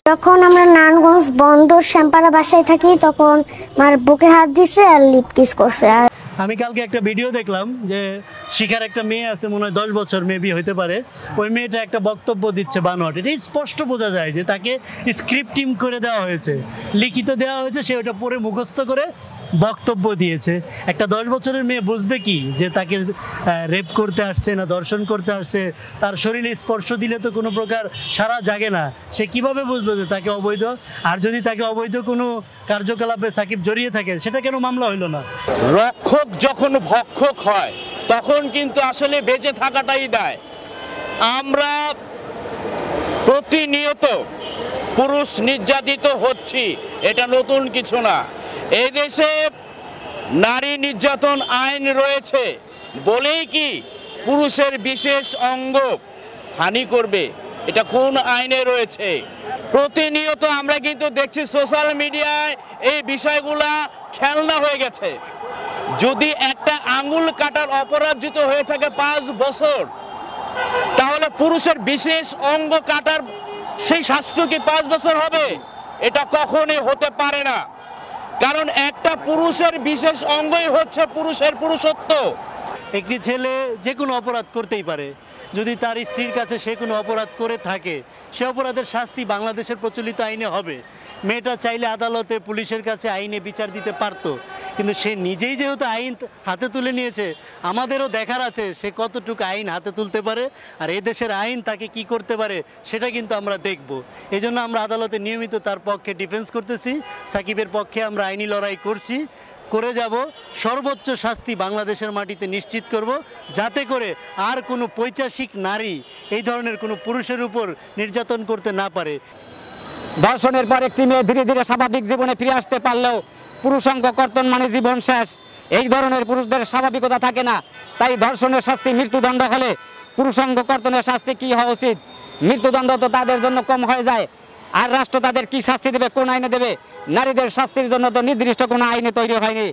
যখন আমরা নারায়ণগঞ্জ বন্দর শ্যামপাড়া বাসায় থাকি তখন আমার বুকে হাত দিছে আর লিপ কিস করছে। আর আমি কালকে একটা ভিডিও দেখলাম যে শিখার একটা মেয়ে আছে, মনে হয় 10 বছর মেবি হইতে পারে, ওই মেয়েটা একটা বক্তব্য দিচ্ছে বানোয়াট। এটা স্পষ্ট বোঝা যায় যে তাকে স্ক্রিপ্টিং করে দেওয়া হয়েছে, লিখিত দেওয়া হয়েছে, সে ওটা পরে মুখস্থ করে বক্তব্য দিয়েছে। একটা 10 বছরের মেয়ে বুঝবে কি যে তাকে রেপ করতে আসছে না দর্শন করতে আসছে? তার শরীরে স্পর্শ দিলে তো কোনো প্রকার সারা জাগে না, সে কিভাবে বুঝলো যে তাকে অবৈধ? আর যদি তাকে অবৈধ কোনো কার্যকলাপে সাকিব জড়িয়ে থাকে, সেটা কেন মামলা হইল না? রক্ষক যখন ভক্ষক হয় তখন কিন্তু আসলে বেঁচে থাকাটাই দায়। আমরা প্রতিনিয়ত পুরুষ নির্যাতিত হচ্ছি, এটা নতুন কিছু না। এই দেশে নারী নির্যাতন আইন রয়েছে বলেই কি পুরুষের বিশেষ অঙ্গ হানি করবে? এটা কোন আইনে রয়েছে? প্রতিনিয়ত আমরা কিন্তু দেখছি সোশ্যাল মিডিয়ায় এই বিষয়গুলা খেলনা হয়ে গেছে। যদি একটা আঙুল কাটার অপরাধ যদি হয়ে থাকে 5 বছর, তাহলে পুরুষের বিশেষ অঙ্গ কাটার সেই শাস্তি কি 5 বছর হবে? এটা কখনোই হতে পারে না। কারণ একটা পুরুষের বিশেষ অঙ্গই হচ্ছে পুরুষের পুরুষত্ব। একটি ছেলে যে কোনো অপরাধ করতেই পারে, যদি তার স্ত্রীর কাছে সে কোনো অপরাধ করে থাকে, সে অপরাধের শাস্তি বাংলাদেশের প্রচলিত আইনে হবে। মেয়েটা চাইলে আদালতে পুলিশের কাছে আইনে বিচার দিতে পারতো, কিন্তু সে নিজেই যেহেতু আইন হাতে তুলে নিয়েছে, আমাদেরও দেখার আছে সে কতটুকু আইন হাতে তুলতে পারে আর এদেশের আইন তাকে কি করতে পারে সেটা কিন্তু আমরা দেখব। এই জন্য আমরা আদালতে নিয়মিত তার পক্ষে ডিফেন্স করতেছি, সাকিবের পক্ষে আমরা আইনি লড়াই করছি, করে যাব। সর্বোচ্চ শাস্তি বাংলাদেশের মাটিতে নিশ্চিত করব, যাতে করে আর কোনো পৈশাচিক নারী এই ধরনের কোনো পুরুষের উপর নির্যাতন করতে না পারে। ধর্ষণের পর একটি মেয়ে ধীরে ধীরে স্বাভাবিক জীবনে ফিরে আসতে পারলেও পুরুষাঙ্গ কর্তন মানে জীবন শেষ। এই ধরনের পুরুষদের স্বাভাবিকতা থাকে না। তাই ধর্ষণের শাস্তি মৃত্যুদণ্ড হলে পুরুষাঙ্গ কর্তনের শাস্তি কি হওয়া উচিত? মৃত্যুদণ্ড তো তাদের জন্য কম হয়ে যায়। আর রাষ্ট্র তাদের কি শাস্তি দেবে, কোন আইনে দেবে? নারীদের শাস্তির জন্য তো নির্দিষ্ট কোনো আইনে তৈরি হয়নি।